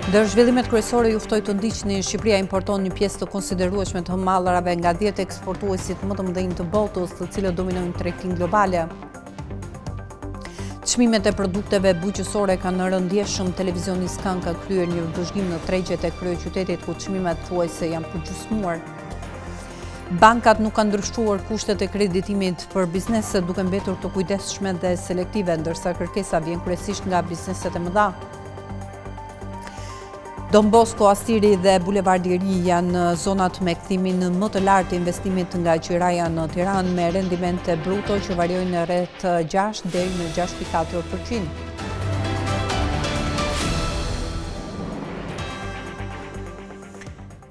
Ndër zhvillimet kryesore ju ftoj të ndiqni, Shqipëria importon një pjesë të konsiderueshme të mallrave nga 10 eksportuesit më të mëdhenj të botës, të cilët dominojnë tregtinë globale. Çmimet e produkteve bujqësore kanë rënë ndjeshëm. Televizioni Skan ka kryer një vëzhgim në tregjet e kryeqytetit ku çmimet thuajse janë përgjysmuar. Bankat nuk kanë ndryshuar kushtet e kreditimit për bizneset, duke mbetur të kujdesshme dhe selektive, ndërsa kërkesa vjen kryesisht nga bizneset e mëdha. Don Bosco, Astiri dhe Bulevardi i Ri janë zonat me kthimin më të lartë të investimit nga Qiraja në Tiranë, me rendimente bruto që variojnë rreth 6 deri në 6.4%.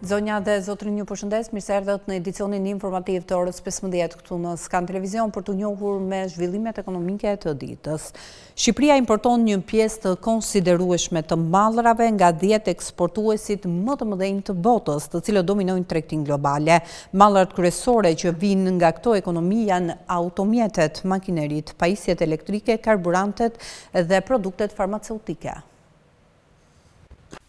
Zonja dhe zotrin, ju përshëndes, mirë se erdhët në edicionin informativ të orës 15 këtu në Skan Televizion për të njohur me zhvillimet ekonomike të ditës. Shqipëria importon një pjesë të konsiderueshme të mallrave nga 10 eksportuesit më të mëdhenj të botës, të cilët dominojnë tregtinë globale. Mallrat kryesore që vijnë nga këto ekonomi janë automjetet, makineritë, pajisjet elektrike, karburantet dhe produktet farmaceutike.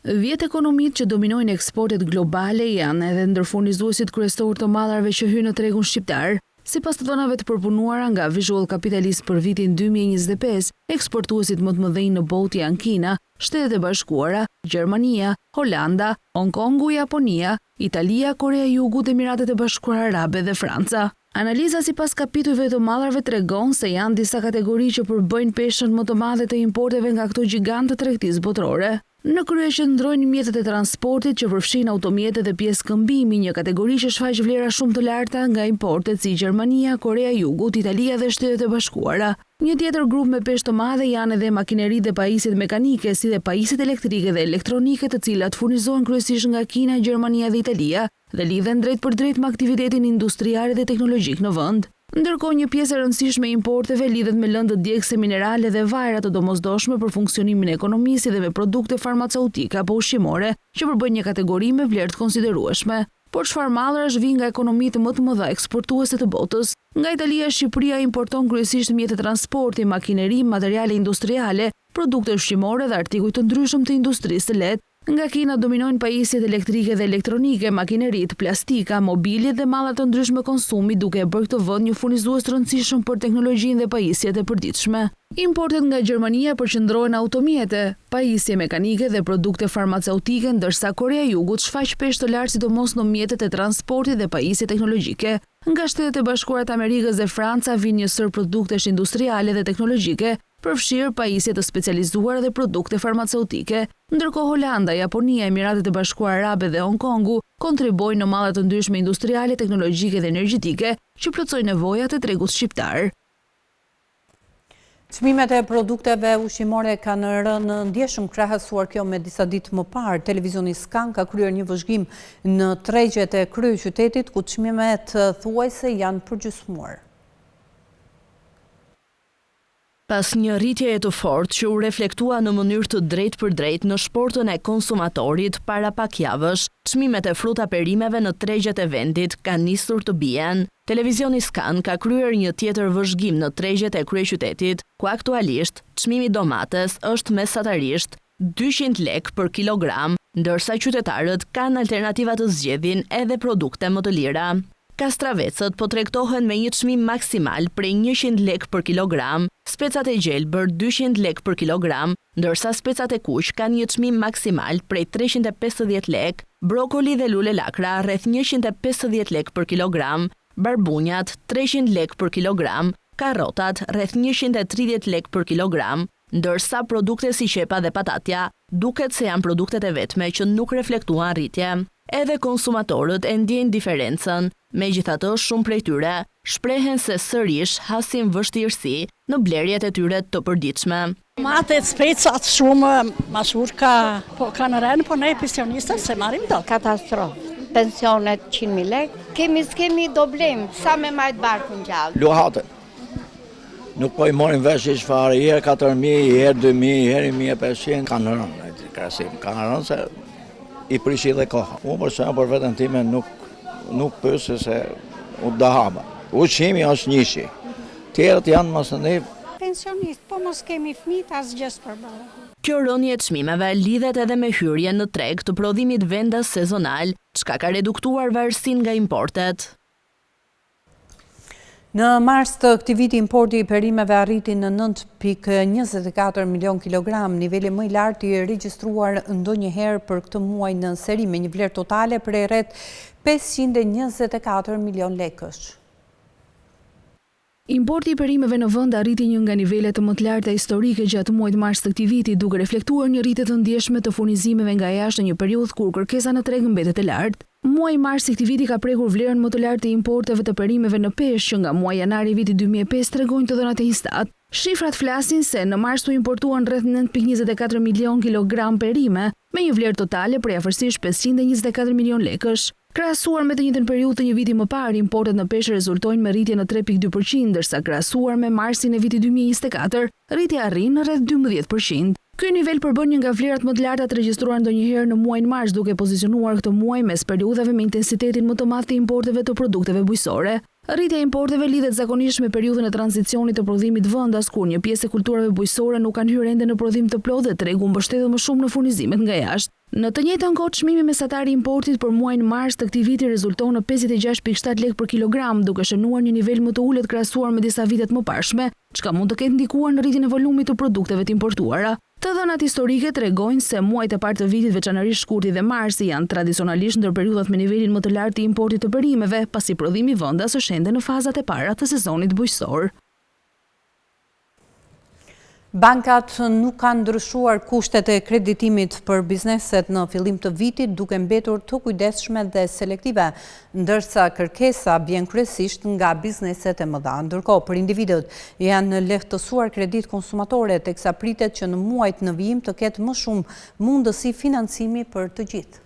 10 ekonomitë që dominojnë eksportet globale janë edhe ndër furnizuesit kryesor të mallrave që hynë në tregun shqiptar. Sipas të dhënave të përpunuara nga Visual Capitalist për vitin 2025, eksportuesit më të mëdhenj në botë janë Kina, Shtetet e Bashkuara, Gjermania, Holanda, Hong Kongu, Japonia, Italia, Korea e Jugut, Emiratet e Bashkuara Arabe dhe Franca. Analiza sipas kapitujve të mallrave tregon se janë disa kategori që përbëjnë peshën më të madhe të importeve nga këto gigantë të tregtisë botërore. Në krye qëndrojnë mjetet e transportit që përfshin automjetet dhe pjesë këmbimi, një kategori që shfaq vlera shumë të larta nga importet si Gjermania, Korea e Jugut, Italia dhe Shtetet e Bashkuara. Një tjetër grup me peshë të madhe janë edhe makineritë dhe pajisjet mekanike, si dhe pajisjet elektrike dhe elektronike, të cilat furnizohen kryesisht nga Kina, Gjermania dhe Italia dhe lidhen drejt për drejt me aktivitetin industrial dhe teknologjik në vend. Ndërkohë, një pjesë e rëndësishme e importeve lidhet me lëndë djegëse minerale dhe vajra të domosdoshme për funksionimin e ekonomisë dhe me produkte farmaceutike apo ushqimore, që përbëjnë një kategori me vlerë të konsiderueshme. Por çfarë mallrash vijnë nga ekonomitë më të mëdha eksportuese të botës? Nga Italia, Shqipëria importon kryesisht mjete transporti, makineri, materiale industriale, produkte ushqimore dhe artikuj të ndryshëm të industrisë së lehtë. Nga Kina dominojnë pajisjet elektrike dhe elektronike, makineritë, plastika, mobiljet dhe mallat të ndryshme konsumi, duke e bërë këtë vend një furnizues të rëndësishëm për teknologjinë dhe pajisjet e përditshme. Importet nga Gjermania përqendrohen automjete, pajisje mekanike dhe produkte farmaceutike, ndërsa Korea e Jugut shfaq peshë të lartë sidomos në mjetet e transportit dhe pajisje teknologjike. Nga Shtetet e Bashkuara të Amerikës dhe Franca vijnë një sër produktesh industriale dhe teknologjike, përfshirë pajisje të specializuara dhe produkte farmaceutike. Ndërkohë Holanda, Japonia, Emiratet e Bashkuara Arabe dhe Hong Kongu kontribojnë në mallat të ndryshme industriale, teknologjike dhe energjetike që plotësojnë nevojat e tregut shqiptar. Çmimet e produkteve ushqimore kanë rënë ndjeshëm krahasuar kjo me disa ditë më parë. Televizioni Skan ka kryer një vëzhgim në tregjet e kryeqytetit ku çmimet thuajse janë përgjysmuar. Pas një rritjeje të fortë që u reflektua në mënyrë të drejtë për drejtë në shportën e konsumatorit para pak javësh, çmimet e fruta perimeve në tregjet e vendit kanë nisur të bien. Televizioni Skan ka kryer një tjetër vëzhgim në tregjet e kryeqytetit, ku aktualisht çmimi domates është mesatarisht 200 lek për kilogram, ndërsa qytetarët kanë alternativa të zgjedhin edhe produkte më të lira. Kastravecët po tregtohen me një çmim maksimal prej 100 lek për kilogram, specat e gjelbër 200 lek për kilogram, ndërsa specat e kuq kanë një çmim maksimal prej 350 lek, brokoli dhe lule lakra rreth 150 lek për kilogram, barbunjat 300 lek për kilogram, karrotat rreth 130 lek për kilogram, ndërsa produkte si qepa dhe patatja duket se janë produktet e vetme që nuk reflektuan rritje. Edhe konsumatorët e ndjejnë diferencën, megjithatë shumë prej tyre shprehen se sërish hasin vështirësi në blerjet e tyre të përditshme. Matet, specat shumë mashurka, po kanë rënë, po ne pensionistët se marrim dot. Katastrofë. Pensionet 100.000 lek, kemi do blem, sa me majt barkun gjallë. Luhatën. Nuk po i morin vesh ish fare, herë 4.000, herë 2.000, herë 1.500, kanë rënë, kanë rënë se i prishi dhe koha. Unë për vetën time nuk pësë se u dahaba. Ushqimi është njëshi. Tjerët janë mësë ne. Pensionist, po mos kemi fmit as gjës për bërë. Kjo rënje e çmimeve lidhet edhe me hyrjen në treg të prodhimit vendas sezonal, çka ka reduktuar varësinë nga importet. Në mars të këtij viti importi i perimeve arriti në 9.24 milion kilogram, niveli më i lartë i regjistruar ndonjëherë për këtë muaj në seri me një vlerë totale prej rreth 524 milion lekësh. Importi i perimeve në vend arriti një nga nivelet të më të larta historike gjatë muajit mars të këtij viti, duke reflektuar një rritje të ndjeshme të furnizimeve nga jashtë në një periudhë kur kërkesa në treg mbetet e lartë. Muaji mars i këtij viti ka prekur vlerën më të lartë të importeve të perimeve në peshë që nga muaji janar i vitit 2005 tregojnë të dhënat e Instat. Shifrat flasin se në mars u importuan rreth 9.24 milion kilogram perime me një vlerë totale prej afërsisht 524 milion lekësh. Krahasuar me të njëjtën periudhë të një viti më parë, importet në peshë rezultojnë me rritje në 3.2%, ndërsa krahasuar me marsin e vitit 2024, rritja arrin në rreth 12%. Ky nivel përbën një nga vlerat më të larta të regjistruar ndonjëherë në muajin mars, duke pozicionuar këtë muaj mes periudhave me intensitetin më të madh të importeve të produkteve bujqësore. Rritja e importeve lidhet zakonisht me periudhën e tranzicionit të prodhimit vendas, kur një pjesë e kulturave bujqësore nuk kanë hyrë ende në prodhim të plotë dhe tregu mbështetet më shumë në furnizimet nga jashtë. Në të njëjtën kohë, çmimi mesatar i importit për muajin mars të këtij viti rezulton në 56.7 lekë për kilogram, duke shënuar një nivel më të ulët krahasuar me disa vitet më parshme, çka mund të ketë ndikuar në rritjen e volumit të produkteve të importuara. Të dhënat historike tregojnë se muajt e parë të vitit, veçanërisht shkurti dhe marsi, janë tradicionalisht ndër periudhat me nivelin më të lartë të importit të perimeve, pasi prodhimi vendas është ende në fazat e para të sezonit bujqësor. Bankat nuk kanë ndryshuar kushtet e kreditimit për bizneset në fillim të vitit, duke mbetur të kujdesshme dhe selektive, ndërsa kërkesa vjen kryesisht nga bizneset e mëdha. Ndërkohë, për individët janë lehtësuar kredit konsumatore, teksa pritet që në muajt në vijim të ketë më shumë mundësi financimi për të gjithë.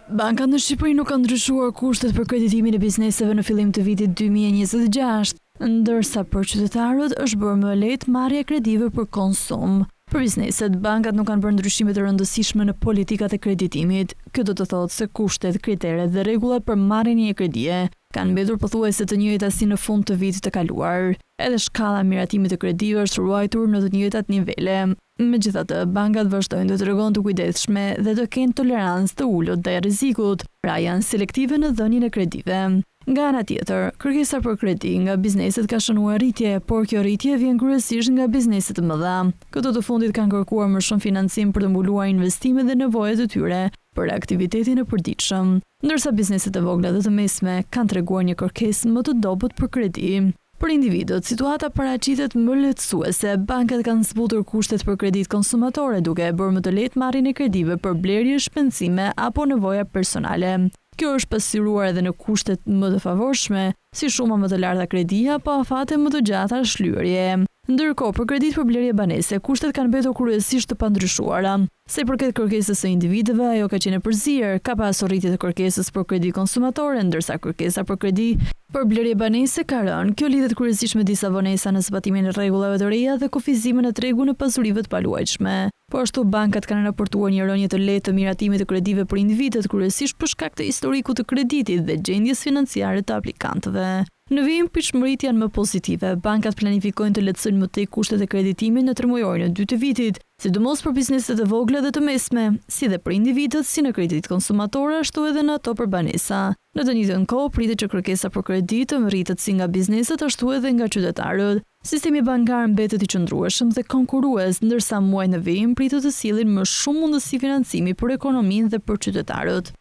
Bankat në Shqipëri nuk kanë ndryshuar kushtet për kreditimin e bizneseve në fillim të vitit 2026, ndërsa për qytetarët është bërë më lehtë marrja e kredive për konsum. Për bizneset, bankat nuk kanë bërë ndryshime të rëndësishme në politikat e kreditimit. Kjo do të thotë se kushtet, kriteret dhe rregullat për marrjen e kredie kanë mbetur pothuajse të njëjta si në fund të vitit të kaluar. Edhe shkalla e miratimit të kredive është ruajtur në të njëjtat nivele. Megjithatë, bankat vazhdojnë të tregon të kujdesshme dhe të kenë tolerancë të ulët ndaj rrezikut, pra janë selektive në dhënien e kredive. Nga ana tjetër, kërkesa për kredi nga bizneset ka shënuar rritje, por kjo rritje vjen kryesisht nga bizneset të mëdha. Këto të fundit kanë kërkuar më shumë financim për të mbuluar investimet dhe nevojat e tyre për aktivitetin e përditshëm, ndërsa bizneset e vogla dhe të mesme kanë treguar një kërkesë më të dobët për kredi. Për individët, situata paraqitet më lehtësuese. Bankat kanë zbutur kushtet për kredit konsumatore, duke e bërë më të lehtë marrjen e kredive për blerje, shpenzime apo nevoja personale. Kjo është pasqyruar edhe në kushtet më të favorshme, si shuma më të larta kredia apo afate më të gjata shlyerje. Ndërkohë, për kredit për blerje banese, kushtet kanë mbetur kryesisht të pandryshuara. Se përket kërkesës së individëve, ajo ka qenë e përzier, ka pasur rritje të kërkesës për kredi konsumatore, ndërsa kërkesa për kredi për blerje banese ka rënë. Kjo lidhet kryesisht me disa vonesa në zbatimin e rregullave të reja dhe kufizimin e tregut në pasurive të paluajtshme. Po ashtu, bankat kanë raportuar një rënje të lehtë të miratimit të kredive për individët, kryesisht për shkak të historikut të kreditit dhe gjendjes financiare të aplikantëve. Në vijim, pritshmëritë janë më pozitive. Bankat planifikojnë të lehtësojnë më tej kushtet e kreditimit në tremujorin e dytë të vitit, sidomos për bizneset e vogla dhe të mesme, si dhe për individët, si në kredit konsumatore, ashtu edhe në ato për banesa. Në të njëjtën kohë, pritet që kërkesa për kredi të rritet si nga bizneset ashtu edhe nga qytetarët. Sistemi bankar mbetet i qëndrueshëm dhe konkurrues, ndërsa muajt në vijim pritet të sillin më shumë mundësi financimi për ekonominë dhe për qytetarët.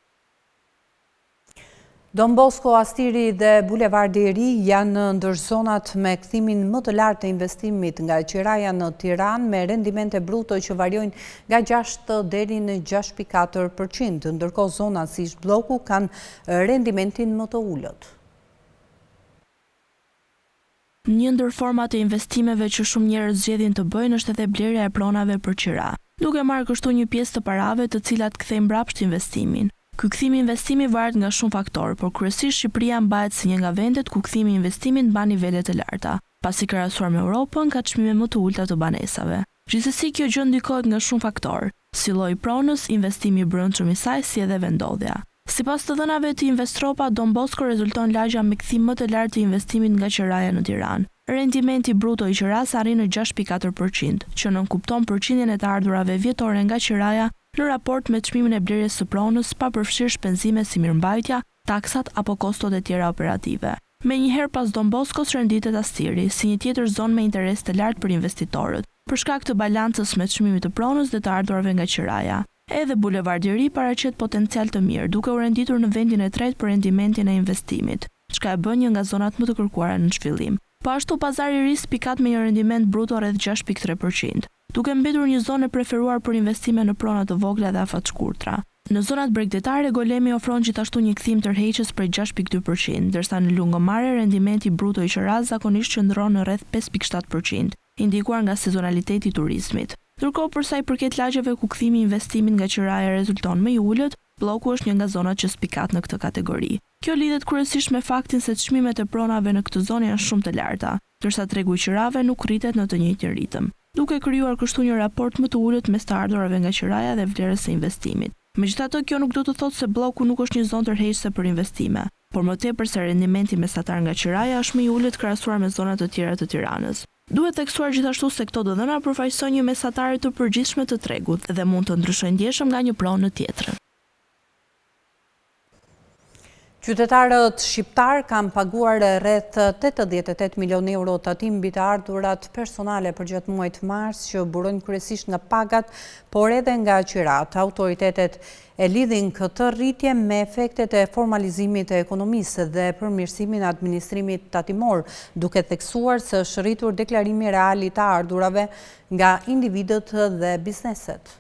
Don Bosco, Astiri dhe Bulevardi i Ri janë ndër zonat me kthimin më të lartë të investimit nga qiraja në Tiranë, me rendimente bruto që variojnë nga 6 deri në 6.4%, ndërkohë zonat si Zhblloku kanë rendimentin më të ulët. Një ndër format e investimeve që shumë njerëz zgjedhin të bëjnë është edhe blerja e pronave për qira, duke marrë kështu një pjesë të parave të cilat kthejnë mbrapsht investimin. Ky kthim i investimit varet nga shumë faktorë, por kryesisht Shqipëria mbahet si një nga vendet ku kthimi i investimit mban nivele të larta, pasi krahasuar me Europën ka çmime më të ulta të banesave. Gjithsesi, kjo gjë ndikohet nga shumë faktorë, si lloji pronës, investimi i brendshëm i saj, si edhe vendodhja. Sipas të dhënave të Investropa, Don Bosco rezulton lagja me kthim më të lartë të investimit nga qiraja në Tiranë. rendimenti bruto i qeras arrin në 6.4%, që nënkupton përqindjen e të ardhurave vjetore nga qeraja në raport me çmimin e blerjes së pronës, pa përfshirë shpenzime si mirëmbajtja, taksat apo kostot e tjera operative. Menjëherë pas Don Boscos renditet Astiri, si një tjetër zonë me interes të lartë për investitorët, për shkak të balancës me çmimit të pronës dhe të ardhurave nga qeraja. Edhe Bulevardi i Ri paraqet potencial të mirë, duke u renditur në vendin e tretë për rendimentin e investimit, çka e bën një nga zonat më të kërkuara në zhvillim. Po ashtu Pazari i Ri spikat me një rendiment bruto rreth 6.3%, duke mbetur një zonë e preferuar për investime në prona të vogla dhe afat shkurtra. Në zonat bregdetare, Golemi ofron gjithashtu një kthim tërheqës prej 6.2%, ndërsa në lungëmarrje rendimenti bruto i qeras zakonisht qëndron në rreth 5.7%, indikuar nga sezonaliteti i turizmit. Ndërkohë për sa i përket lagjeve ku kthimi i investimit nga qeraja rezulton më i ulët, Blloku është një nga zonat që spikat në këtë kategori. Kjo lidhet kryesisht me faktin se çmimet e pronave në këtë zonë janë shumë të larta, ndërsa tregu i qerave nuk rritet në të njëjtin ritëm, duke krijuar kështu një raport më të ulët mes të ardhurave nga qeraja dhe vlerës së investimit. Megjithatë, kjo nuk do të thotë se Blloku nuk është një zonë tërheqëse për investime, por më tepër se rendimenti mesatar nga qeraja është më i ulët krahasuar me zonat të tjera të Tiranës. Duhet theksuar gjithashtu se këto do dhëna përfaqësojnë një mesatare të përgjithshme të tregut dhe mund të ndryshojnë ndjeshëm nga një pronë në tjetrën. Qytetarët shqiptar kanë paguar rreth 88 milion euro tatim mbi të ardhurat personale për gjatë muajit mars, që burojnë kryesisht nga pagat, por edhe nga qirat. Autoritetet e lidhin këtë rritje me efektet e formalizimit të ekonomisë dhe përmirësimin e administrimit tatimor, duke theksuar se është rritur deklarimi real i të ardhurave nga individët dhe bizneset.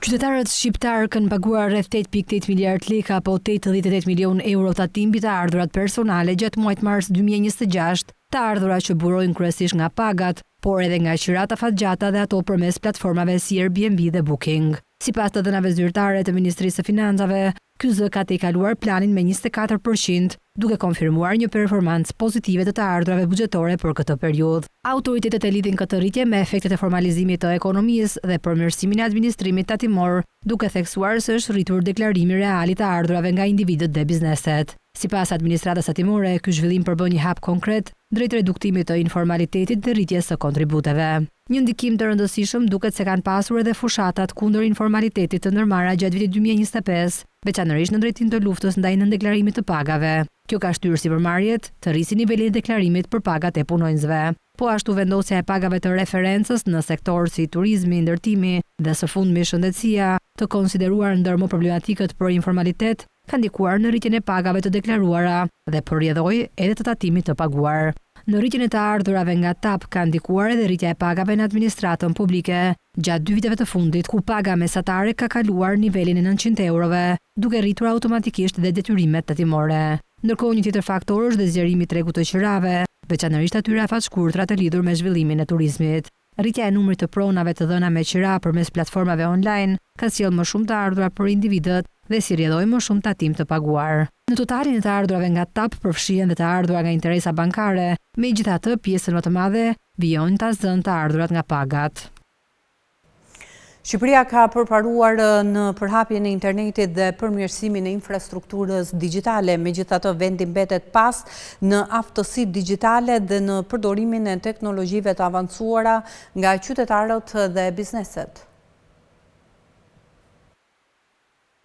Qytetarët shqiptar kanë paguar rreth 8.8 miliard lekë apo 88 milion euro tatim mbi të ardhurat personale gjatë muajit mars 2026, të ardhura që burojnë kryesisht nga pagat, por edhe nga qirat afatgjata dhe ato përmes platformave si Airbnb dhe Booking. Sipas të dhënave zyrtare të Ministrisë së Financave, ky zë ka tejkaluar planin me 24%, duke konfirmuar një performancë pozitive të ardhurave buxhetore për këtë periudhë. Autoritetet e lidhin këtë rritje me efektet e formalizimit të ekonomisë dhe përmirësimin e administrimit tatimor, duke theksuar se është rritur deklarimi real i të ardhurave nga individët dhe bizneset. Sipas administratës tatimore, ky zhvillim përbën një hap konkret drejt reduktimit të informalitetit dhe rritjes së kontributeve. Një ndikim të rëndësishëm duket se kanë pasur edhe fushatat kundër informalitetit të ndërmarra gjatë vitit 2025, veçanërisht në drejtim të luftës ndaj nëndeklarimit të pagave. Kjo ka shtyrë sipërmarrjet të rrisi nivelin e deklarimit për pagat e punonjësve. Po ashtu vendosja e pagave të referencës në sektor si turizmi, ndërtimi dhe së fundmi shëndetësia, të konsideruar ndër më problematikët për informalitet, ka ndikuar në rritjen e pagave të deklaruara dhe përrjedhoi edhe të tatimit të paguar. Në rritjen e të ardhurave nga TAP ka ndikuar edhe rritja e pagave në administratën publike, gjatë 2 viteve të fundit, ku paga mesatare ka kaluar nivelin e 900 eurove, duke rritur automatikisht dhe detyrimet tatimore. Ndërkohë, një tjetër faktor është dhe zgjerimi i tregut të qirave, veçanërisht atyre afat-shkurtra të lidhur me zhvillimin e turizmit. Rritja e numrit të pronave të dhëna me qira përmes platformave online ka sjellë më shumë të ardhura për individët dhe si rrjedhoi më shumë tatim të paguar. Në totalin e të ardhurave nga TAP përfshihen dhe të ardhura nga interesa bankare, megjithatë pjesën më të madhe vijojnë ta zënë të ardhurat nga pagat. Shqipëria ka përparuar në përhapjen e internetit dhe përmirësimin e infrastrukturës digjitale, megjithatë vendi mbetet pas në aftësitë digjitale dhe në përdorimin e teknologjive të avancuara nga qytetarët dhe bizneset.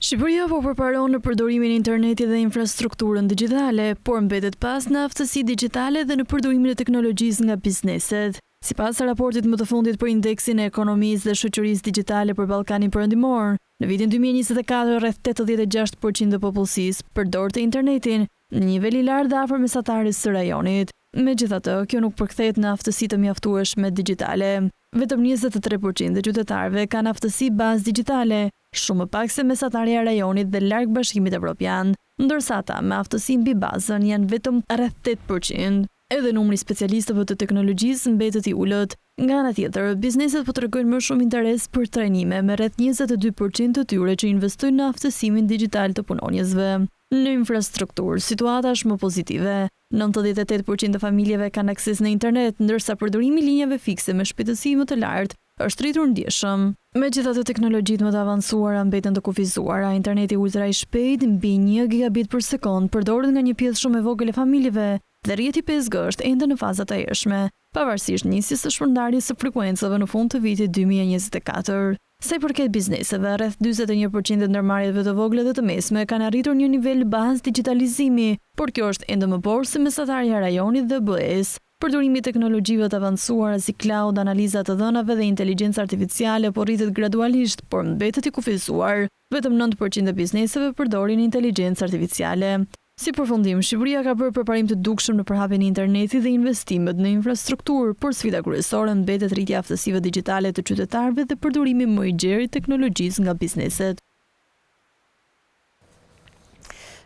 Shqipëria po përparon në përdorimin e internetit dhe infrastrukturën digjitale, por mbetet pas në aftësitë digjitale dhe në përdorimin e teknologjisë nga bizneset. Sipas raportit më të fundit për indeksin e ekonomisë dhe shoqërisë digjitale për Ballkanin Perëndimor, në vitin 2024 rreth 86% të popullsisë përdorte internetin, në një nivel i lartë dhe afër mesatares së rajonit. Megjithatë, kjo nuk përkthehet në aftësi të mjaftueshme digjitale. Vetëm 23% e qytetarëve kanë aftësi bazë digjitale, shumë më pak se mesatarja e rajonit dhe larg Bashkimit Evropian, ndërsa ata me aftësi mbi bazën janë vetëm rreth 8%. Edhe numri i specialistëve të teknologjisë mbetet i ulët. Nga ana tjetër, bizneset po tregojnë më shumë interes për trajnime, me rreth 22% të tyre që investojnë në aftësimin digjital të punonjësve. Në infrastrukturë, situata është më pozitive. 98% të familjeve kanë akses në internet, ndërsa përdorimi i linjave fikse me shpejtësi më të lartë është rritur ndjeshëm. Megjithatë, teknologjitë më të avancuara mbeten të kufizuara. Interneti ultra i shpejt mbi 1 gigabit për sekond përdoret nga një pjesë shumë e vogël e familjeve, dhe rrjeti 5G është ende në fazat e ershme, pavarësisht nisjes së shpërndarjes së frekuencave në fund të vitit 2024. Sa i përket bizneseve, rreth 41% e ndërmarrjeve të vogla dhe të mesme kanë arritur një nivel bazë digitalizimi, por kjo është ende më poshtë se mesatarja e rajonit dhe BE-s. Përdorimi i teknologjive të avancuara si cloud, analiza të dhënave dhe inteligjencë artificiale po rritet gradualisht, por mbetet i kufizuar. Vetëm 9% e bizneseve përdorin inteligjencë artificiale. Si përfundim, Shqipëria ka bërë përparim të dukshëm në përhapjen e internetit dhe investimet në infrastrukturë, por sfida kryesore mbetet rritja e aftësive digjitale të qytetarëve dhe përdorimi më i gjerë i teknologjisë nga bizneset.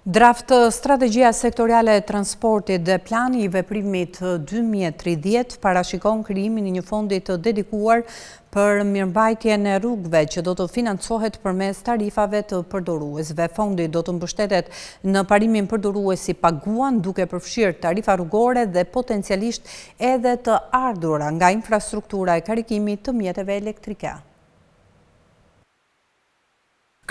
Draft strategjia sektoriale e transportit dhe plani i veprimit 2030 parashikon krijimin e një fondi të dedikuar për mirëmbajtjen e rrugëve që do të financohet përmes tarifave të përdoruesve. Fondi do të mbështetet në parimin përdoruesi paguan duke përfshirë tarifa rrugore dhe potencialisht edhe të ardhura nga infrastruktura e karikimit të mjeteve elektrike.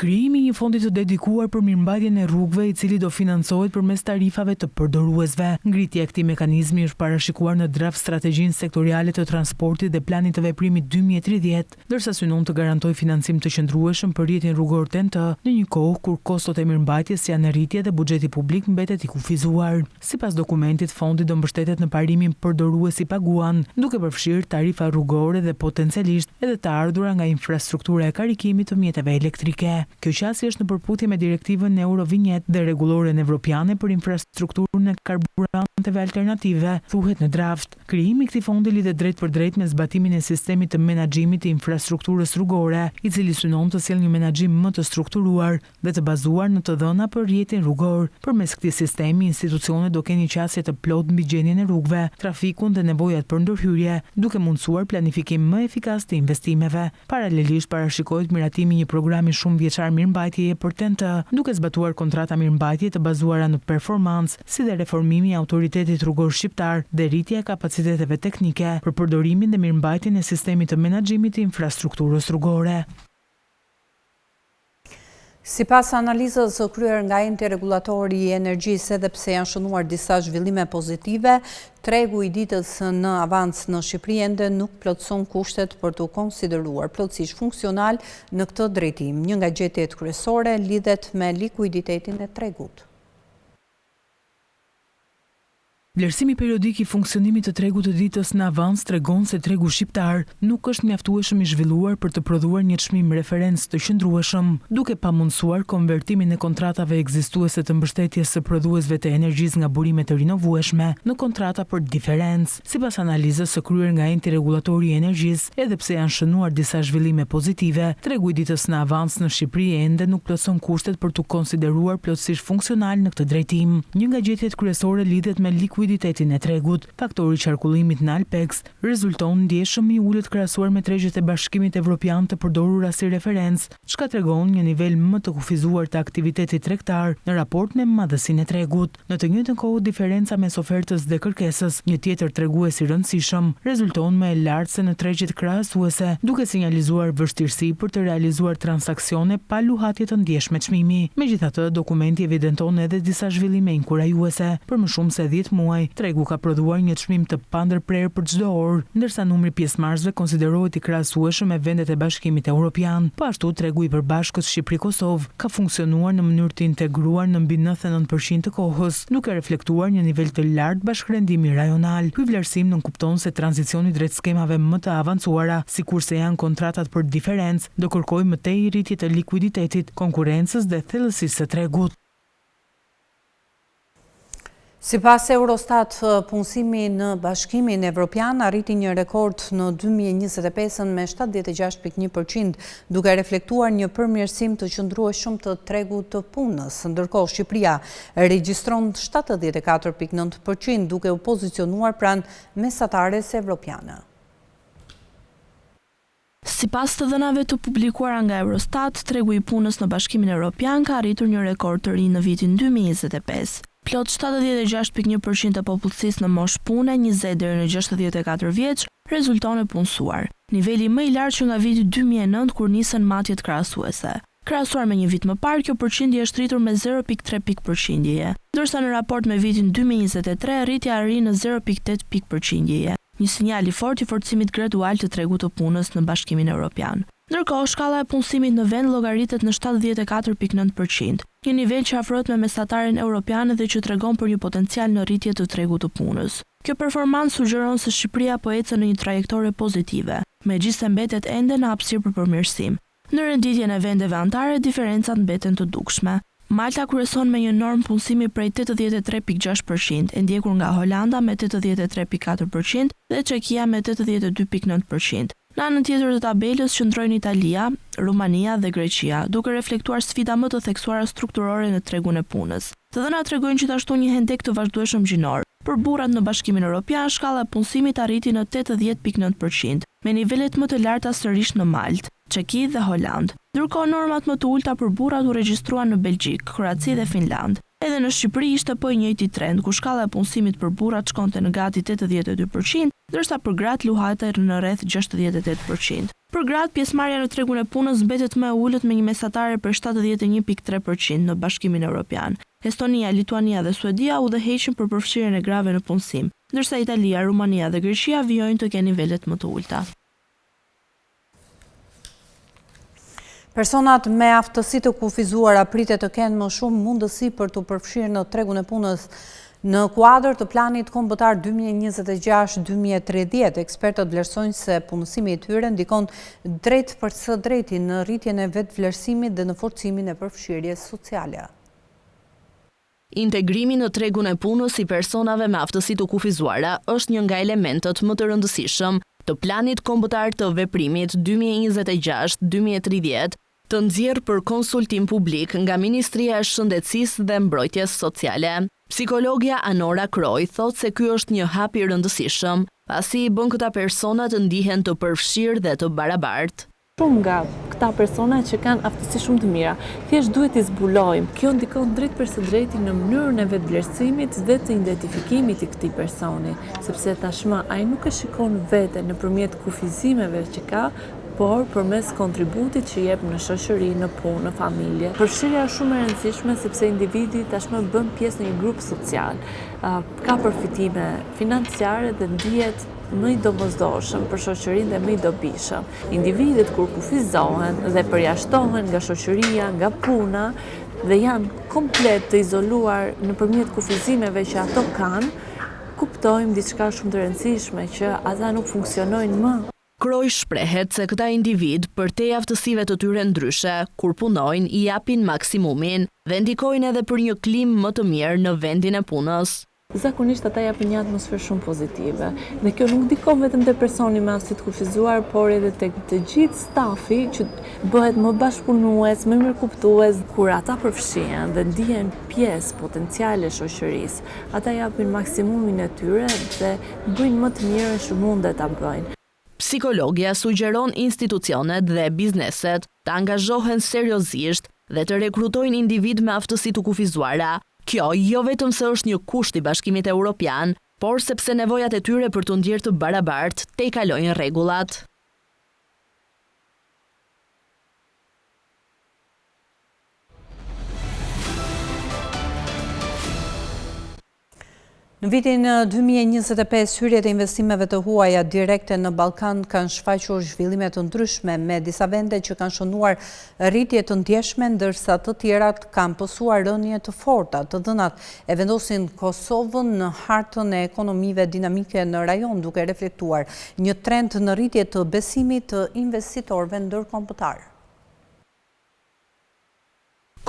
Krijimi i një fondi të dedikuar për mirëmbajtjen e rrugëve i cili do financohet përmes tarifave të përdoruesve. Ngritja e këtij mekanizmi është parashikuar në draft strategjinë sektoriale të transportit dhe planit të veprimit 2030, ndërsa synon të garantojë financim të qëndrueshëm për rrjetin rrugor TEN-T në një kohë kur kostot e mirëmbajtjes janë në rritje dhe buxheti publik mbetet i kufizuar. Sipas dokumentit, fondi do mbështetet në parimin përdoruesi paguan, duke përfshirë tarifa rrugore dhe potencialisht edhe të ardhura nga infrastruktura e karikimit të mjeteve elektrike. Kjo qasje është në përputhje me direktivën Eurovinjet dhe rregulloren evropiane për infrastrukturën e karburanteve alternative, thuhet në draft. Krijimi i këtij fondi lidhet drejt për drejt me zbatimin e sistemit të menaxhimit të infrastrukturës rrugore, i cili synon të sjellë një menaxhim më të strukturuar dhe të bazuar në të dhëna për rrjetin rrugor. Përmes këtij sistemi, institucionet do kenë një qasje të plotë mbi gjendjen e rrugëve, trafikun dhe nevojat për ndërhyrje, duke mundësuar planifikim më efikas të investimeve. Paralelisht parashikohet miratimi i një programi shumë vjeçar mirëmbajtjeje për TEN-T, duke zbatuar kontrata mirëmbajtje të bazuara në performancë, si dhe reformimi i autoritetit rrugor shqiptar dhe rritja e kapaciteteve teknike për përdorimin dhe mirëmbajtjen e sistemit të menaxhimit të infrastrukturës rrugore. Sipas analizës kryer nga enti rregulatori i energjisë, edhe pse janë shënuar disa zhvillime pozitive, tregu i ditës në avans në Shqipëri ende nuk plotëson kushtet për të konsideruar plotësisht funksional në këtë drejtim. Një nga gjetjet kryesore lidhet me likuiditetin e tregut. Vlerësimi periodik i funksionimit të tregut të ditës në avans tregon se tregu shqiptar nuk është mjaftueshëm i zhvilluar për të prodhuar një çmim referencë të qëndrueshëm, duke pamundsuar konvertimin e kontratave ekzistuese të mbështetjes së prodhuesve të energjisë nga burime të rinovueshme në kontrata për diferencë. Sipas analizës së kryer nga enti rregulatori i energjisë, edhe pse janë shënuar disa zhvillime pozitive, tregu i ditës në avans në Shqipëri ende nuk plotëson kushtet për të konsideruar plotësisht funksional në këtë drejtim. Një nga gjetjet kryesore lidhet me likuiditetin e tregut. Faktori i qarkullimit në Alpex rezulton ndjeshëm i ulët krahasuar me tregjet e Bashkimit Evropian të përdorura si referencë, çka tregon një nivel më të kufizuar të aktivitetit tregtar në raport me madhësinë e tregut. Në të njëjtën kohë, diferenca mes ofertës dhe kërkesës, një tjetër tregues i rëndësishëm, rezulton më e lartë se në tregjet krahasuese, duke sinjalizuar vështirësi për të realizuar transaksione pa luhatje të ndjeshme çmimi. Megjithatë, dokumenti evidenton edhe disa zhvillime inkurajuese. Për më shumë se 10 muaj, tregu ka prodhuar një çmim të pandërprerë për çdo orë, ndërsa numri pjesëmarrësve konsiderohet i krahasueshëm me vendet e Bashkimit Evropian. Po ashtu, tregu i përbashkët Shqipëri-Kosovë ka funksionuar në mënyrë të integruar në mbi 99% të kohës, duke reflektuar një nivel të lartë bashkërendimi rajonal. Ky vlerësim nënkupton se tranzicioni drejt skemave më të avancuara, sikurse janë kontratat për diferencë, do kërkojë më tej rritje të likuiditetit, konkurrencës dhe thellësisë së tregut. Sipas Eurostat, punësimi në Bashkimin Evropian arriti një rekord në 2025 me 76.1%, duke reflektuar një përmirësim të qëndrueshëm të tregut të punës. Ndërkohë, Shqipëria regjistron 74.9%, duke u pozicionuar pranë mesatares evropiane. Sipas të dhënave të publikuara nga Eurostat, tregu i punës në Bashkimin Evropian ka arritur një rekord të ri në vitin 2025. Plot 76.1% e popullsisë në moshë pune 20 deri në 64 vjeç rezulton e punësuar, niveli më i lartë që nga viti 2009 kur nisën matjet krahasuese. Krahasuar me një vit më parë, kjo përqindje është rritur me 0.3 pikë-përqindjeje, ndërsa në raport me vitin 2023 rritja arri në 0.8 pikë-përqindjeje, një sinjal i fortë i forcimit gradual të tregut të punës në Bashkimin Evropian. Ndërkohë, shkalla e punësimit në vend llogaritet në 74.9%, një nivel që afrohet me mesatarin evropian dhe që tregon për një potencial në rritje të tregut të punës. Kjo performancë sugjeron se Shqipëria po ecën në një trajektore pozitive, megjithëse mbetet ende në hapësirë për përmirësim. Në renditjen e vendeve anëtare, diferencat mbeten të dukshme. Malta kryeson me një normë punësimi prej 83.6%, e ndjekur nga Holanda me 83.4% dhe Çekia me 82.9%. Në anën tjetër të tabelës qëndrojnë Italia, Rumania dhe Greqia, duke reflektuar sfida më të theksuara strukturore në tregun e punës. Të dhënat tregojnë gjithashtu një hendek të vazhdueshëm gjinor. Për burrat në Bashkimin Evropian, shkalla e punësimit arriti në 80.9%, me nivelet më të larta sërish në Maltë, Çeki dhe Holand. Ndërkohë normat më të ulta për burrat u regjistruan në Belgjik, Kroaci dhe Finland. Edhe në Shqipëri ishte po i njëjti trend, ku shkalla e punësimit për burrat shkonte në gati 82%, ndërsa për gratë luhajte në rreth 68%. Për gratë, pjesëmarrja në tregun e punës mbetet më e ulët me një mesatare për 71.3% në Bashkimin Evropian. Estonia, Lituania dhe Suedia udhëheqin për përfshirjen e grave në punësim, ndërsa Italia, Rumania dhe Greqia vijojnë të kenë nivelet më të ulta. Personat me aftësi të kufizuara pritet të kenë më shumë mundësi për të përfshirë në tregun e punës në kuadër të planit kombëtar 2026-2030. Ekspertët vlerësojnë se punësimi i tyre ndikon drejt për së drejti në rritjen e vetvlerësimit dhe në forcimin e përfshirjes sociale. Integrimi në tregun e punës i personave me aftësi të kufizuara është një nga elementët më të rëndësishëm të planit kombëtar të veprimit 2026-2030, të nxjerrë për konsultim publik nga Ministria e Shëndetësisë dhe Mbrojtjes Sociale. Psikologja Anora Kroj thotë se ky është një hap i rëndësishëm, pasi i bën këta persona të ndihen të përfshirë dhe të barabartë. Shumë nga këta persona që kanë aftësi shumë të mira, thjesht duhet i zbulojmë. Kjo ndikon drejt për së drejti në mënyrën e vetvlerësimit dhe të identifikimit të këtij personi, sepse tashmë ai nuk e shikon veten nëpërmjet kufizimeve që ka, por përmes kontributit që jep në shoqëri, në punë, në familje. Përfshirja është shumë e rëndësishme sepse individi tashmë bën pjesë në një grup social, ka përfitime financiare dhe ndihet më i domosdoshëm për shoqërinë dhe më i dobishëm. Individët kur kufizohen dhe përjashtohen nga shoqëria, nga puna dhe janë komplet të izoluar nëpërmjet kufizimeve që ato kanë, kuptojmë diçka shumë të rëndësishme që ata nuk funksionojnë më. Kroj shprehet se këta individ përtej aftësive të tyre ndryshe, kur punojnë i japin maksimumin dhe ndikojnë edhe për një klimë më të mirë në vendin e punës. Zakonisht ata japin një atmosferë shumë pozitive dhe kjo nuk ndikon vetëm te personi me aftësi të kufizuar, por edhe tek të gjithë stafi që bëhet më bashkëpunues, më mirëkuptues. Kur ata përfshihen dhe ndihen pjesë potenciale shoqërisë, ata japin maksimumin e tyre dhe bëjnë më të mirën që mund ta bëjnë. Psikologja sugjeron institucionet dhe bizneset të angazhohen seriozisht dhe të rekrutojnë individ me aftësi të kufizuara. Kjo jo vetëm se është një kusht i Bashkimit Evropian, por sepse nevojat e tyre për të ndjerë të barabartë te i kalojnë rregullat. Në vitin 2025, hyrjet e investimeve të huaja direkte në Ballkan kanë shfaqur zhvillime të ndryshme, me disa vende që kanë shënuar rritje të ndjeshme, ndërsa të tjerat kanë pësuar rënje të forta. Të dhënat e vendosin Kosovën në hartën e ekonomive dinamike në rajon, duke reflektuar një trend në rritje të besimit të investitorëve ndërkombëtar.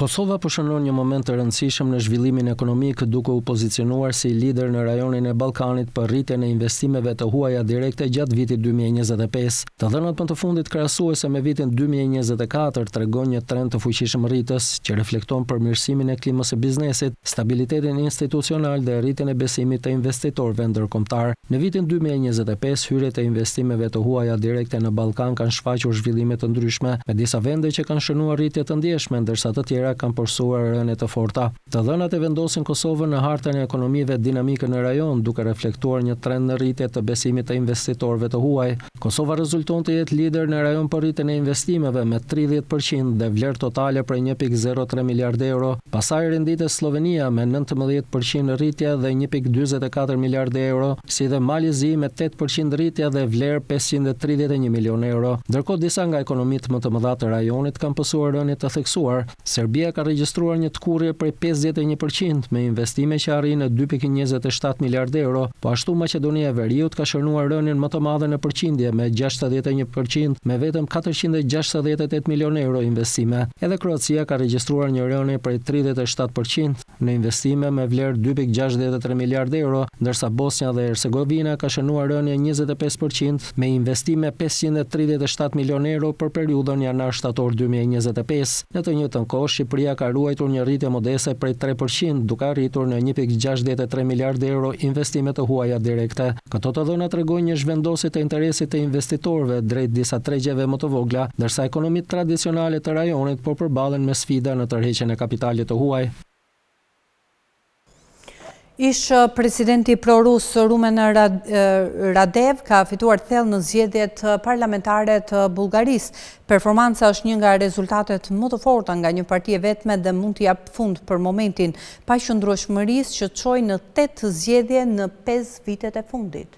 Kosova po shënon një moment të rëndësishëm në zhvillimin ekonomik, duke u pozicionuar si lider në rajonin e Ballkanit për rritjen e investimeve të huaja direkte gjatë vitit 2025. Të dhënat më të fundit krahasuese me vitin 2024 tregon një trend të fuqishëm rritës që reflekton përmirësimin e klimës së biznesit, stabilitetin institucional dhe rritjen e besimit të investitorëve ndërkombëtar. Në vitin 2025, hyrjet e investimeve të huaja direkte në Ballkan kanë shfaqur zhvillime të ndryshme, me disa vende që kanë shënuar rritje të ndjeshme, ndërsa të tjera tjera kanë përsuar rënë të forta. Të dhënat e vendosin Kosovën në hartën e ekonomive dinamike në rajon, duke reflektuar një trend në rritje të besimit të investitorëve të huaj. Kosova rezulton të jetë lider në rajon për rritjen e investimeve me 30% dhe vlerë totale për 1.03 miliardë euro. Pastaj renditet Slovenia me 19% rritje dhe 1.44 miliardë euro, si dhe Malizi me 8% rritje dhe vlerë 531 milion euro. Ndërkohë disa nga ekonomitë më të mëdha të rajonit kanë pësuar rënje të theksuar. Serbia ka regjistruar një tkurrje prej 51% me investime që arrin në 2.27 miliardë euro, po ashtu Maqedonia e Veriut ka shënuar rënien më të madhe në përqindje me 61% me vetëm 468 milion euro investime. Edhe Kroacia ka regjistruar një rënje prej 37% në investime me vlerë 2.63 miliardë euro, ndërsa Bosnia dhe Hercegovina ka shënuar rënje 25% me investime 537 milion euro për periudhën janar-shtator 2025. Në të njëjtën kohë, Shqipëria ka ruajtur një rritje modeste prej 3%, duke arritur në 1.63 miliardë euro investime të huaja direkte. Këto të dhëna tregojnë një zhvendosje të interesit të investitorëve drejt disa tregjeve më të vogla, ndërsa ekonomitë tradicionale të rajonit po përballen me sfida në tërheqjen e kapitalit të huaj. Ish presidenti prorus Rumen Radev ka fituar thellë në zgjedhjet parlamentare të Bullgarisë. Performanca është një nga rezultatet më të forta nga një parti e vetme dhe mund të jap fund për momentin paqëndrueshmërisë që çoi në 8 zgjedhje në 5 vitet e fundit.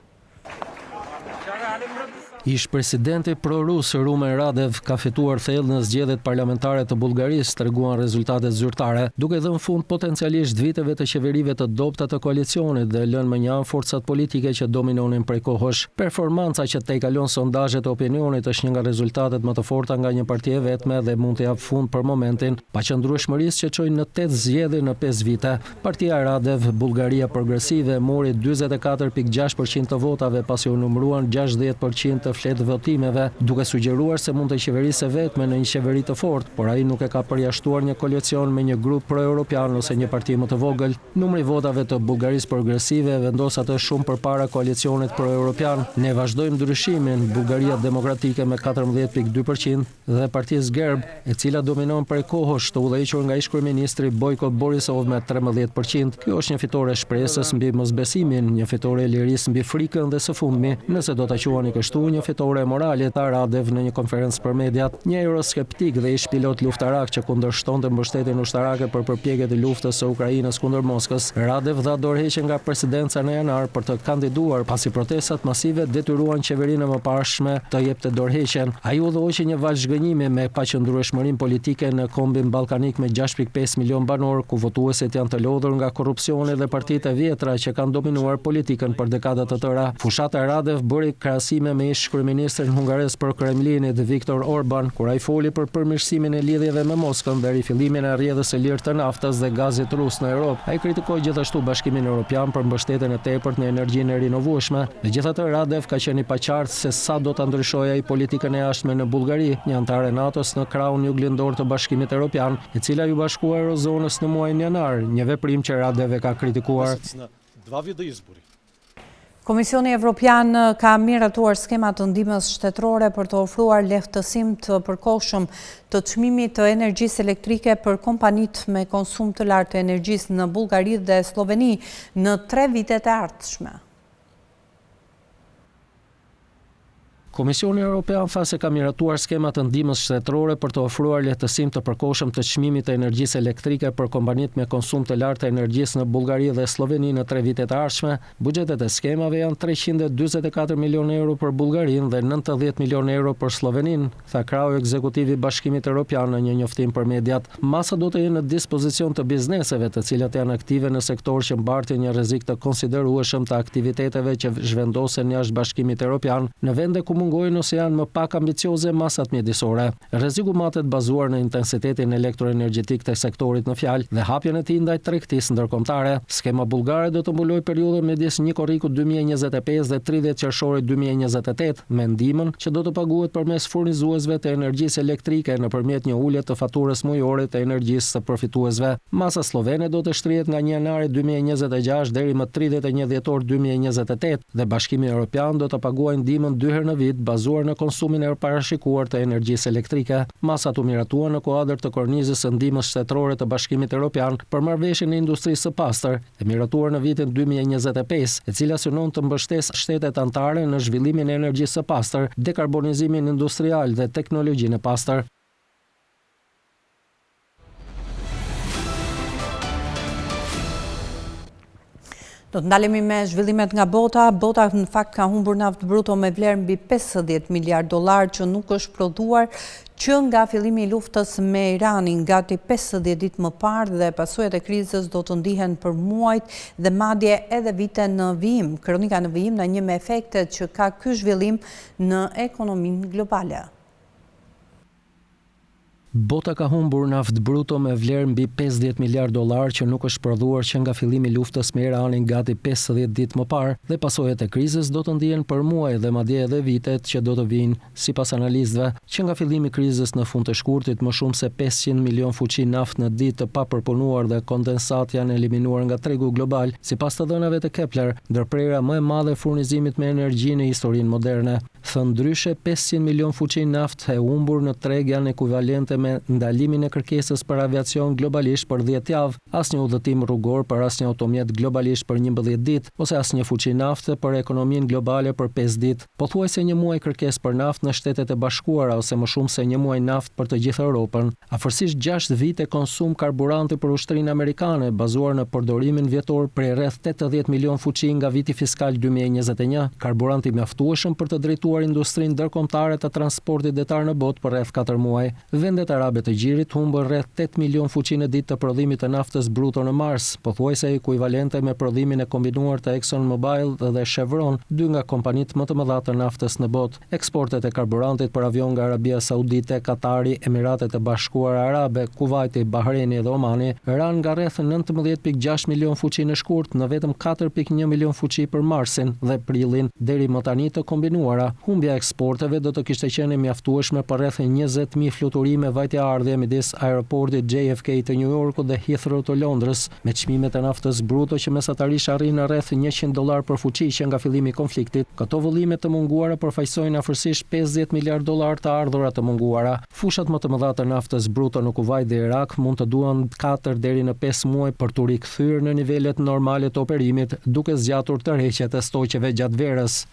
Ish presidenti prorus Rumen Radev ka fituar thellë në zgjedhjet parlamentare të Bullgarisë, treguan rezultatet zyrtare, duke dhënë fund potencialisht viteve të qeverive të dobta të koalicionit dhe lënë më një anë forcat politike që dominonin prej kohësh. Performanca që tejkalon sondazhet e opinionit është një nga rezultatet më të forta nga një parti e vetme dhe mund të jap fund për momentin paqëndrueshmërisë që çoi në 8 zgjedhje në 5 vite. Partia e Radev, Bullgaria Progresive, mori 44.6% të votave pasi u numëruan 60% të fletë votimeve, duke sugjeruar se mund të qeverisë vetme në një qeveri të fortë, por ai nuk e ka përjashtuar një koalicion me një grup pro-europian ose një parti më të vogël. Numri votave të Bullgarisë Progresive vendos atë shumë përpara koalicionit pro-europian. Ne vazhdojmë ndryshimin, Bullgaria Demokratike me 14.2% dhe Partisë Gerb, e cila dominon prej kohësh, të udhëhequr nga ish-kryeministri Bojko Borisov me 13%. Kjo është një fitore e shpresës mbi mosbesimin, një fitore e lirisë mbi frikën dhe së fundmi, nëse do ta quani kështu, një fitore morale ta Radev në një konferencë për mediat. Një euroskeptik dhe ish pilot luftarak që kundërshtonte mbështetjen ushtarake për përpjekjet e luftës së Ukrainës kundër Moskës, Radev dha dorëheqje nga presidenca në janar për të kandiduar pasi protestat masive detyruan qeverinë e mëparshme të jepte dorëheqjen. Ai udhëhoqi një valë zhgënjimi me paqëndrueshmërinë politike në kombin ballkanik me 6.5 milion banor, ku votuesit janë të lodhur nga korrupsioni dhe partitë e vjetra që kanë dominuar politikën për dekada të tëra. Fushata e Radev bëri krahasime me ish-kryeministrin hungares për Kremlinit Viktor Orban, kur ai foli për përmirësimin e lidhjeve me Moskën dhe rifillimin e rrjedhës së lirë të naftës dhe gazit rus në Europë. Ai kritikoi gjithashtu Bashkimin Evropian për mbështetjen e tepërt në energjinë e rinovueshme. Megjithatë, Radev ka qenë i paqartë se sa do ta ndryshojë ai politikën e jashtme në Bullgari, një anëtare e NATO-s në krahun juglindor të Bashkimit Evropian, e cila ju bashkua Eurozonës në muajin janar, një veprim që Radev e ka kritikuar. Komisioni Evropian ka miratuar skema të ndihmës shtetërore për të ofruar lehtësim të përkohshëm të çmimit të energjisë elektrike për kompanitë me konsum të lartë të energjisë në Bullgari dhe Sloveni në 3 vitet e ardhshme. Komisioni Evropian tha se ka miratuar skema të ndihmës shtetërore për të ofruar lehtësim të përkohshëm të çmimit të energjisë elektrike për kompanitë me konsum të lartë të energjisë në Bullgari dhe Sloveni në 3 vitet e ardhshme. Buxhetet e skemave janë 344 milionë euro për Bullgarinë dhe 90 milionë euro për Sloveninë, tha krau ekzekutivi i Bashkimit Evropian në një njoftim për mediat. Masa do të jenë në dispozicion të bizneseve të cilat janë aktive në sektor që mbartin një rrezik të konsiderueshëm të aktiviteteve që zhvendosen jashtë Bashkimit Evropian në vende ku mungojnë ose janë më pak ambicioze masat mjedisore. Rreziku matet bazuar në intensitetin elektroenergjetik të sektorit në fjalë dhe hapjen e tij ndaj tregtisë ndërkombëtare. Skema bullgare do të mbulojë periudhën midis 1 korriku 2025 dhe 30 qershorit 2028 me ndihmën që do të paguhet përmes furnizuesve të energjisë elektrike nëpërmjet një ulje të faturës mujore të energjisë së përfituesve. Masa slovene do të shtrihet nga 1 janari 2026 deri më 31 dhjetor 2028 dhe Bashkimi Evropian do të paguajë ndihmën 2 herë në vit ditë bazuar në konsumin e parashikuar të energjisë elektrike. Masat u miratuan në kuadër të kornizës së ndihmës shtetërore të Bashkimit Evropian për marrëveshjen e industrisë së pastër, e miratuar në vitin 2025, e cila synon të mbështesë shtetet anëtare në zhvillimin e energjisë së pastër, dekarbonizimin industrial dhe teknologjinë e pastër. Do të ndalemi me zhvillimet nga bota. Bota në fakt ka humbur naftë bruto me vlerë mbi 50 miliard dollar që nuk është prodhuar që nga fillimi i luftës me Iranin gati 50 ditë më parë dhe pasojat e krizës do të ndihen për muajt dhe madje edhe vite në vijim. Kronika në vijim na njeh me efektet që ka ky zhvillim në ekonominë globale. Bota ka humbur naftë bruto me vlerë mbi 50 miliard dollar që nuk është prodhuar që nga fillimi i luftës me Iranin gati 50 ditë më parë dhe pasojat e krizës do të ndihen për muaj dhe madje edhe vitet që do të vinë. Sipas analistëve, që nga fillimi i krizës në fund të shkurtit më shumë se 500 milion fuqi naftë në ditë të papërpunuar dhe kondensat janë eliminuar nga tregu global, sipas të dhënave të Kepler, ndërprerja më e madhe e furnizimit me energji në historinë moderne. Thënë ndryshe, 500 milion fuqi naftë e humbur në treg janë ekuivalente me ndalimin e kërkesës për aviacion globalisht për 10 javë, asnjë udhëtim rrugor për asnjë automjet globalisht për 11 ditë, ose asnjë fuqi nafte për ekonominë globale për 5 ditë. Pothuajse një muaj kërkesë për naftë në Shtetet e Bashkuara ose më shumë se një muaj naftë për të gjithë Europën. Afërsisht 6 vite konsum karburanti për ushtrinë amerikane, bazuar në përdorimin vjetor prej rreth 80 milion fuqi nga viti fiskal 2021, karburanti mjaftueshëm për të drejtuar industrinë ndërkombëtare të transportit detar në botë për rreth 4 muaj. Vendet arabe të gjirit humbën rreth 8 milion fuqi në ditë të prodhimit të naftës bruto në mars, pothuajse ekuivalente me prodhimin e kombinuar të ExxonMobil dhe Chevron, dy nga kompanitë më të mëdha të naftës në botë. Eksportet e karburantit për avion nga Arabia Saudite, Katari, Emiratet e Bashkuara Arabe, Kuvaiti, Bahreini dhe Omani ranë nga rreth 19.6 milion fuqi në shkurt në vetëm 4.1 milion fuqi për marsin dhe prilin deri më tani të kombinuara. Humbja e eksporteve do të kishte qenë mjaftueshme për rreth 20.000 fluturime vajtëardhje midis aeroportit JFK të New Yorkut dhe Heathrow të Londrës, me çmimet e naftës bruto që mesatarisht arrin në rreth $100 për fuqi që nga fillimi i konfliktit. Këto vëllime të munguara përfaqësojnë afërsisht 50 miliard dollar të ardhura të munguara. Fushat më të mëdha të naftës bruto në Kuvajt dhe Irak mund të duan 4 deri në 5 muaj për t'u rikthyer në nivelet normale të operimit, duke zgjatur tërheqjet e stoqeve gjatë verës.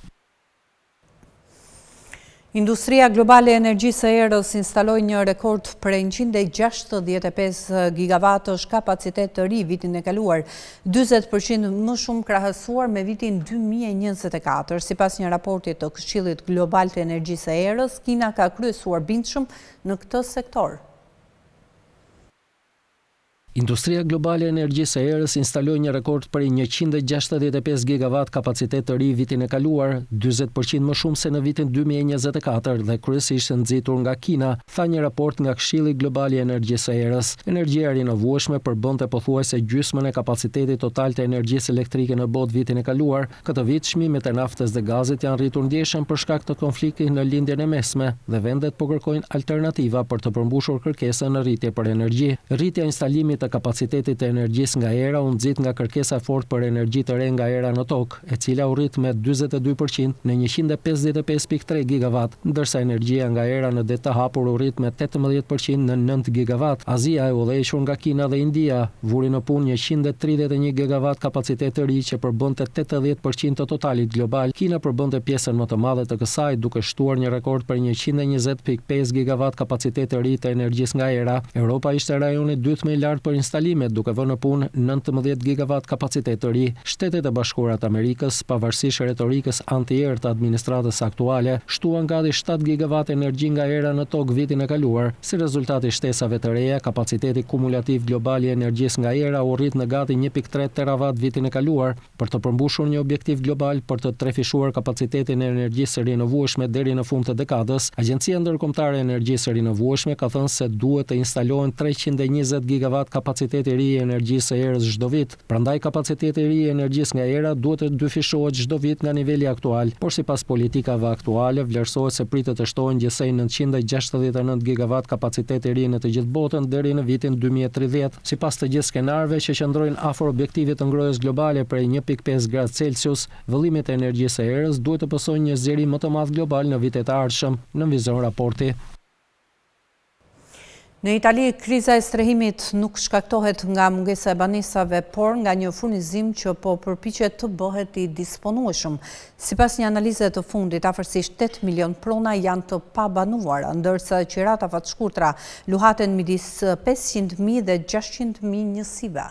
Industria globale e energjisë së erës instaloi një rekord për 165 gigawatësh kapacitet të ri vitin e kaluar, 40% më shumë krahasuar me vitin 2024. Sipas një raporti të Këshillit Global të Energjisë së Erës, Kina ka kryesuar bindshëm në këtë sektor. Industria globale e energjisë së erës instaloi një rekord për 165 gigawatt kapacitet të ri vitin e kaluar, 40% më shumë se në vitin 2024 dhe kryesisht nxitur nga Kina, tha një raport nga Këshilli Global i Energjisë së Erës. Energjia e rinovueshme përbënte pothuajse gjysmën e kapacitetit total të energjisë elektrike në botë vitin e kaluar. Këtë vit çmimet e naftës dhe gazit janë rritur ndjeshëm për shkak të konfliktit në lindjen e mesme dhe vendet po kërkojnë alternativa për të përmbushur kërkesën në rritje për energji. Rritja e instalimit të kapacitetit të energjisë nga era u nxit nga kërkesa e fortë për energji të re nga era në tokë, e cila u rrit me 42% në 155.3 gigawatt, ndërsa energjia nga era në det të hapur u rrit me 18% në 9 gigawatt. Azia e udhëhequr nga Kina dhe India vuri në punë 131 gigawatt kapacitet të ri që përbënte 80% të totalit global. Kina përbënte pjesën më të madhe të kësaj duke shtuar një rekord për 120.5 gigawatt kapacitet të ri të energjisë nga era. Europa ishte rajoni dytë më i lartë për instalimet, duke vënë në punë 19 gigawatt kapacitet të ri. Shtetet e Bashkuara të Amerikës, pavarësisht retorikës anti-erë të administratës aktuale, shtuan gati 7 gigawatt energji nga era në tokë vitin e kaluar. Si rezultat i shtesave të reja, kapaciteti kumulativ global i energjisë nga era u rrit në gati 1.3 terawatt vitin e kaluar. Për të përmbushur një objektiv global për të trefishuar kapacitetin e energjisë së rinovueshme deri në fund të dekadës, Agjencia Ndërkombëtare e Energjisë së Rinovueshme ka thënë se duhet të instalohen 320 gigawatt kapacitet i ri i energjisë së erës çdo vit. Prandaj kapaciteti i ri i energjisë nga era duhet të dyfishohet çdo vit nga niveli aktual, por sipas politikave aktuale vlerësohet se pritet të shtohen gjithsej 969 gigawatt kapacitet i ri në të gjithë botën deri në vitin 2030, sipas të gjithë skenarëve që qëndrojnë afër objektivit të ngrohjes globale prej 1.5 gradë Celsius. Vëllimet e energjisë së erës duhet të pësojnë një zgjerim më të madh global në vitet e ardhshëm, nënvizon raporti. Në Itali, kriza e strehimit nuk shkaktohet nga mungesa e banesave, por nga një furnizim që po përpiqet të bëhet i disponueshëm. Sipas një analize të fundit, afërsisht 8 milion prona janë të pabanuara, ndërsa qirata fatshkurtra luhaten midis 500.000 dhe 600.000 njësive.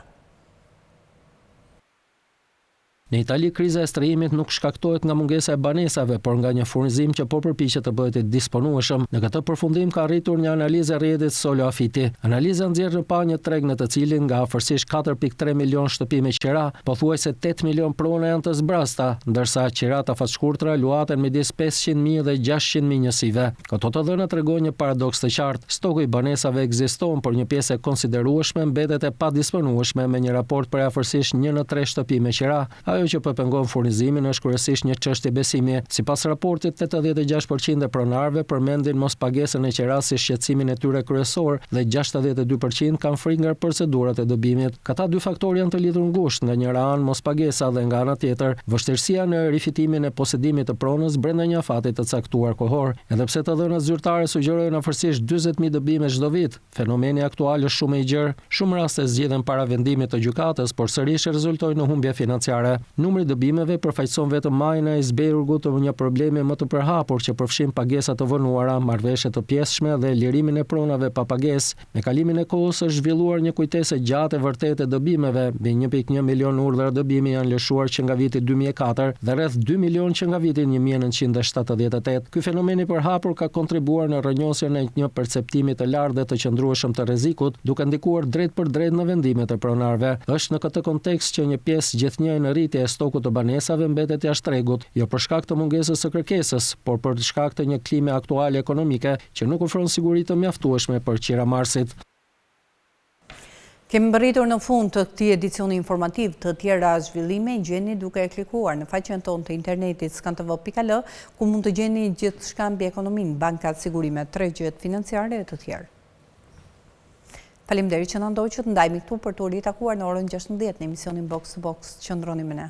Në Itali, kriza e strehimit nuk shkaktohet nga mungesa e banesave, por nga një furnizim që po përpiqet të bëhet i disponueshëm. Në këtë përfundim ka arritur një analizë e rrjetit Solo Afiti. Analiza nxjerr në pa një treg në të cilin nga afërsisht 4.3 milion shtëpi me qira, pothuajse 8 milion prona janë të zbrasta, ndërsa qirata fatshkurtra luhaten midis 500.000 dhe 600.000 njësive. Këto të dhëna tregojnë një paradoks të qartë. Stoku i banesave ekziston, por një pjesë e konsiderueshme mbetet e padisponueshme me një raport për afërsisht 1/3 shtëpi me qira. Ajo që po pengon furnizimin është kryesisht një çështje besimi. Sipas raportit, 86% e pronarëve përmendin mospagesën e qiras si shqetësimin e tyre kryesor dhe 62% kanë frikë nga procedurat e dobimit. Këta dy faktorë janë të lidhur ngushtë, nga njëra anë mospagesa dhe nga ana tjetër vështirësia në rifitimin e posedimit të pronës brenda një afati të caktuar kohor. Edhe pse të dhënat zyrtare sugjerojnë afërsisht 40.000 dobime çdo vit, fenomeni aktual është shumë i gjerë. Shumë raste zgjidhen para vendimit të gjykatës, por sërish rezultojnë në humbje financiare. Numri i dobimeve përfaqëson vetëm majën e icebergut të një problemi më të përhapur që përfshin pagesa të vonuara, marrëveshje të pjesshme dhe lirimin e pronave pa pagesë. Me kalimin e kohës është zhvilluar një kujtesë gjatë e vërtetë e dobimeve. Mbi 1.1 milion urdhra dobimi janë lëshuar që nga viti 2004 dhe rreth 2 milion që nga viti 1978. Ky fenomen i përhapur ka kontribuar në rrënjosjen e një perceptimi të lartë dhe të qëndrueshëm të rrezikut, duke ndikuar drejt për drejt në vendimet e pronarëve. Është në këtë kontekst që një pjesë gjithnjë në rritje e stokut të banesave mbetet jashtë tregut, jo për shkak të mungesës së kërkesës, por për shkak të një klime aktuale ekonomike që nuk ofron siguri të mjaftueshme për qiramarrësit. Kemi mbërritur në fund të këtij edicioni informativ. Të tjera zhvillime gjeni duke e klikuar në faqen tonë të internetit skantv.al, ku mund të gjeni gjithçka mbi ekonominë, bankat, sigurimet, tregjet financiare e të tjerë. Faleminderit që na ndoqët, ndajmë këtu për të ritakuar në orën 16 në emisionin Box to Box. Qëndroni me ne.